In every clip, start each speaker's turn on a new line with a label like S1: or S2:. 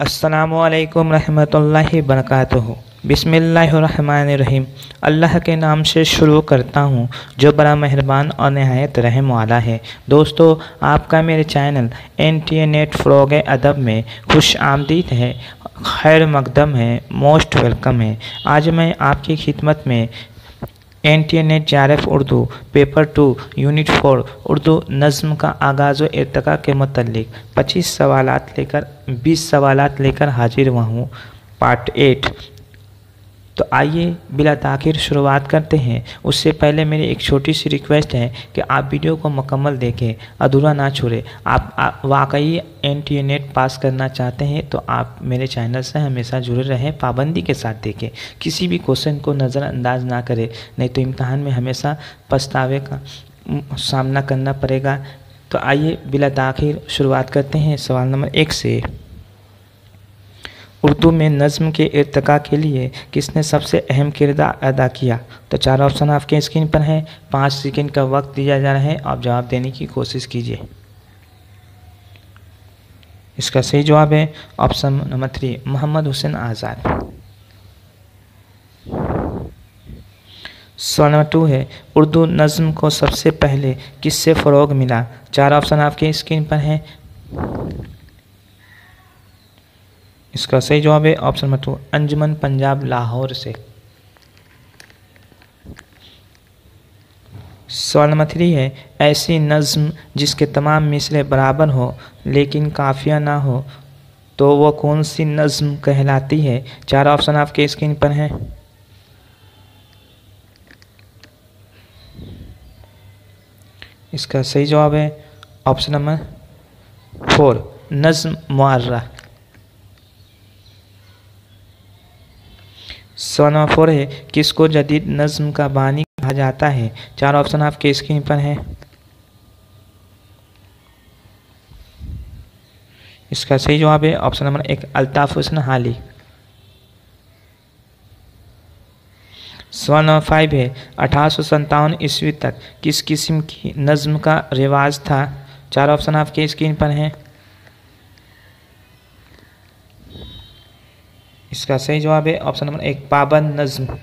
S1: अस्सलामुअलैकुम रहमतुल्लाहि बरकातुहू। बिस्मिल्लाहिर्रहमानिर्रहीम। अल्लाह के नाम से शुरू करता हूँ जो बड़ा मेहरबान और नहायत रहम वाला है। दोस्तों, आपका मेरे चैनल NTA नेट फ़रोग़ अदब में खुश आमदीद है, खैर मकदम है, मोस्ट वेलकम है। आज मैं आपकी खिदमत में NTA net JRF Urdu paper 2 unit 4 Urdu नज़्म का आगाज़ व इर्तिक़ा के मुतल्लिक़ 25 सवालात लेकर 20 सवालात लेकर हाजिर हुआ हूँ, पार्ट 8। तो आइए बिला ताख़ीर शुरुआत करते हैं। उससे पहले मेरी एक छोटी सी रिक्वेस्ट है कि आप वीडियो को मुकम्मल देखें, अधूरा ना छोड़ें। आप वाकई NTA नेट पास करना चाहते हैं तो आप मेरे चैनल से हमेशा जुड़े रहें, पाबंदी के साथ देखें, किसी भी क्वेश्चन को नज़रअंदाज ना करें, नहीं तो इम्तहान में हमेशा पछतावे का सामना करना पड़ेगा। तो आइए बिला ताख़ीर शुरुआत करते हैं सवाल नंबर 1 से। उर्दू में नज़्म के इर्तिक़ा के लिए किसने सबसे अहम किरदार अदा किया? तो 4 ऑप्शन आपके स्क्रीन पर हैं। 5 सेकंड का वक्त दिया जा रहा है, आप जवाब देने की कोशिश कीजिए। इसका सही जवाब है ऑप्शन नंबर 3, मोहम्मद हुसैन आज़ाद। सवाल नंबर 2 है, उर्दू नज़्म को सबसे पहले किससे फ़रोग़ मिला? 4 ऑप्शन आपके स्क्रीन पर हैं। इसका सही जवाब है ऑप्शन नंबर 2, अंजुमन पंजाब लाहौर से। सवाल नंबर 3 है, ऐसी नज़्म जिसके तमाम मिसरे बराबर हो लेकिन काफिया ना हो तो वो कौन सी नज़्म कहलाती है? 4 ऑप्शन आपके स्क्रीन पर हैं। इसका सही जवाब है ऑप्शन नंबर 4, नज़्म मुअर्रा। सवाल नंबर 4 है, किसको जदीद नज़्म का बानी कहा जाता है? 4 ऑप्शन आपके स्क्रीन पर हैं। इसका सही जवाब है ऑप्शन नंबर 1, अल्ताफ़ हुसैन हाली। सवाल नंबर 5 है, 1857 ईस्वी तक किस किस्म की नज़्म का रिवाज था? 4 ऑप्शन आपके स्क्रीन पर हैं। इसका सही जवाब है ऑप्शन नंबर 1, पाबंद नज़्म।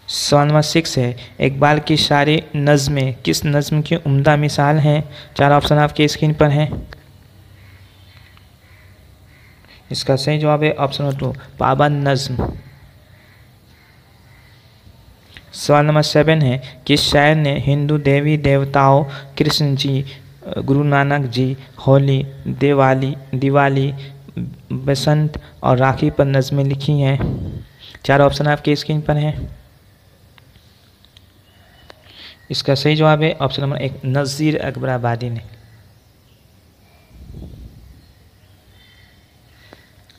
S1: सवाल नंबर 6 है, इकबाल की शायरी नज़्में किस नज़्म की उम्दा मिसाल हैं? 4 ऑप्शन आपके स्क्रीन पर हैं। इसका सही जवाब है ऑप्शन नंबर 2, पाबंद नज़्म। सवाल नंबर 7 है, किस शायर ने हिंदू देवी देवताओं कृष्ण जी, गुरु नानक जी, होली, दिवाली, बसंत और राखी पर नज़में लिखी हैं? 4 ऑप्शन आपके स्क्रीन पर हैं। इसका सही जवाब है ऑप्शन नंबर 1, नज़ीर अकबर आबादी ने।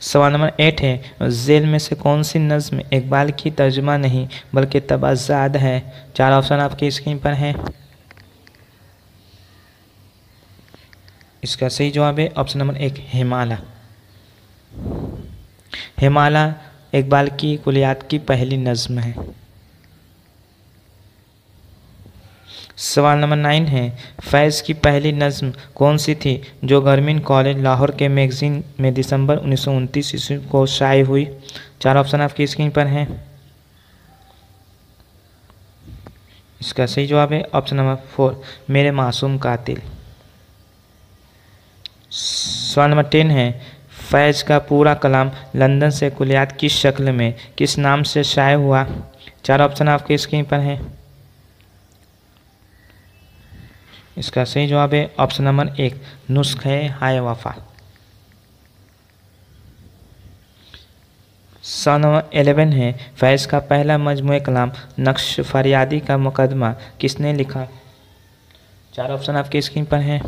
S1: सवाल नंबर 8 है, झेल में से कौन सी नज़्म इकबाल की तर्जुमा नहीं बल्कि तबज़्ज़ाद है? 4 ऑप्शन आपके स्क्रीन पर हैं। इसका सही जवाब है ऑप्शन नंबर 1, हिमाला। हिमाला इकबाल की कुलियात की पहली नज़्म है। सवाल नंबर 9 है, फैज़ की पहली नज़्म कौन सी थी जो गवर्नमेंट कॉलेज लाहौर के मैगज़ीन में दिसंबर 1929 ईस्वी को शाये हुई? 4 ऑप्शन आपकी स्क्रीन पर हैं। इसका सही जवाब है ऑप्शन नंबर 4, मेरे मासूम कातिल। सवाल नंबर 10 है, फैज़ का पूरा कलाम लंदन से कुलियात की शक्ल में किस नाम से शाये हुआ? 4 ऑप्शन आपके स्क्रीन पर हैं। इसका सही जवाब है ऑप्शन नंबर 1, नुस्खे हाय वफा। सवाल नंबर 11 है, फैज़ का पहला मजमूए कलाम नक्श फरियादी का मुकदमा किसने लिखा? 4 ऑप्शन आपके स्क्रीन पर हैं।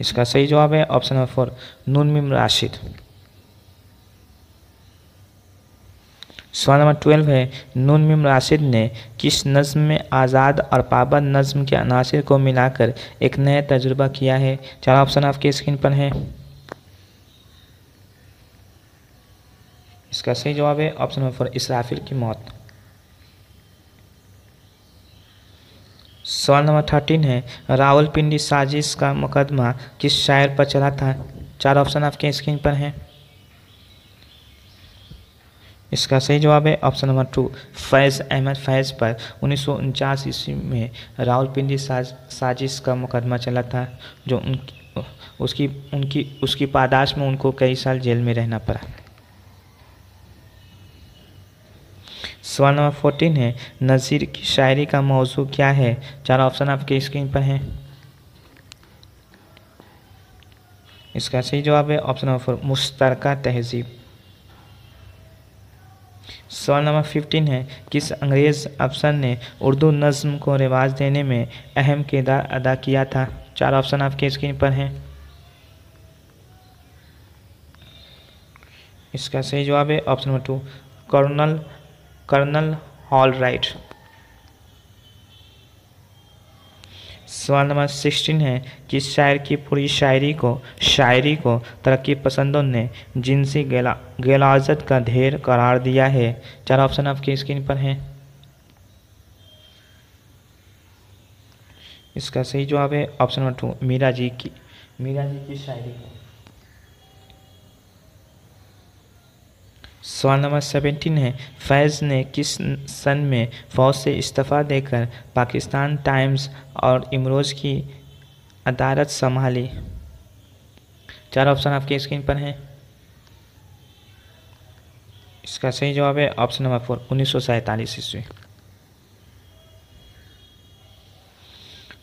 S1: इसका सही जवाब है ऑप्शन नंबर 4, नून मीम राशिद। सवाल नंबर 12 है, नून मीम राशिद ने किस नज़्म में आज़ाद और पाबंद नज़्म के अनासिर को मिलाकर एक नया तजुर्बा किया है? 4 ऑप्शन आपके स्क्रीन पर हैं। इसका सही जवाब है ऑप्शन नंबर 4, इसराफिल की मौत। सवाल नंबर 13 है, रावलपिंडी साजिश का मुकदमा किस शायर पर चला था? 4 ऑप्शन आपके स्क्रीन पर हैं। इसका सही जवाब है ऑप्शन नंबर 2, फैज़ अहमद फैज़ पर 1949 ईस्वी में रावलपिंडी साजिश का मुकदमा चला था, जो उसकी पादाश में उनको कई साल जेल में रहना पड़ा। सवाल नंबर 14 है, नज़ीर की शायरी का मौजू क्या है? 4 ऑप्शन आपके स्क्रीन पर हैं। इसका सही जवाब है ऑप्शन नंबर 4, मुश्तरका तहज़ीब। सवाल नंबर 15 है, किस अंग्रेज़ अफसर ने उर्दू नज़्म को रिवाज देने में अहम किरदार अदा किया था? 4 ऑप्शन आपके स्क्रीन पर हैं। इसका सही जवाब है ऑप्शन नंबर 2, कर्नल हॉलराइट। सवाल नंबर 16 है, किस शायर की पूरी शायरी को तरक्की पसंदों ने जिनसी गलाजत का ढेर करार दिया है? 4 ऑप्शन आपके स्क्रीन पर हैं। इसका सही जवाब है ऑप्शन नंबर 2, मीरा जी की शायरी को। सवाल नंबर 17 है, फैज़ ने किस सन में फ़ौज से इस्तीफ़ा देकर पाकिस्तान टाइम्स और इमरोज़ की अदालत संभाली? 4 ऑप्शन आपके स्क्रीन पर हैं। इसका सही जवाब है ऑप्शन नंबर 4, 1947 ईस्वी।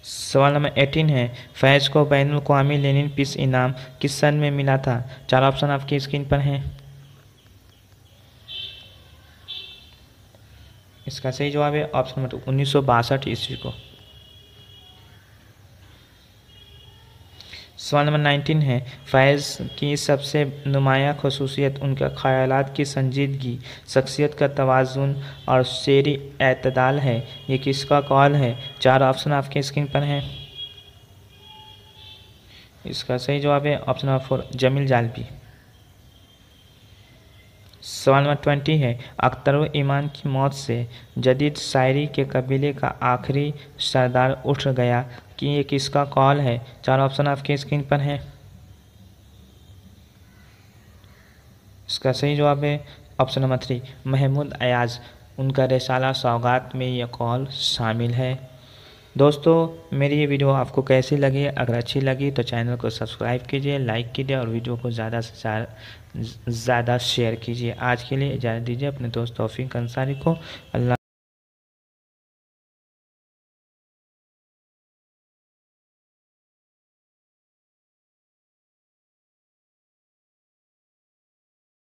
S1: सवाल नंबर 18 है, फैज़ को बैनुल अक़वामी लेनिन पीस इनाम किस सन में मिला था? 4 ऑप्शन आपकी स्क्रीन पर हैं। इसका सही जवाब है ऑप्शन नंबर 2, 1962 ईस्वी को। सवाल नंबर 19 है, फैज़ की सबसे नुमायाँ ख़ुसूसियत उनके ख़यालात की संजीदगी, शख्सियत का तवाज़ुन और शेरी एतदाल है। ये किसका कौल है? 4 ऑप्शन आपके स्क्रीन पर हैं। इसका सही जवाब है ऑप्शन नंबर 4, जमील जालबी। सवाल नंबर 20 है, अख्तर ईमान की मौत से जदीद शायरी के कबीले का आखिरी सरदार उठ गया कि ये किसका कौल है? 4 ऑप्शन आपके स्क्रीन पर हैं। इसका सही जवाब है ऑप्शन नंबर 3, महमूद अयाज। उनका रिसाला सौगात में यह कौल शामिल है। दोस्तों, मेरी ये वीडियो आपको कैसी लगी? अगर अच्छी लगी तो चैनल को सब्सक्राइब कीजिए, लाइक कीजिए और वीडियो को ज़्यादा से ज़्यादा शेयर कीजिए। आज के लिए इजाज़त दीजिए अपने दोस्त तौफीक अंसारी को। अल्लाह।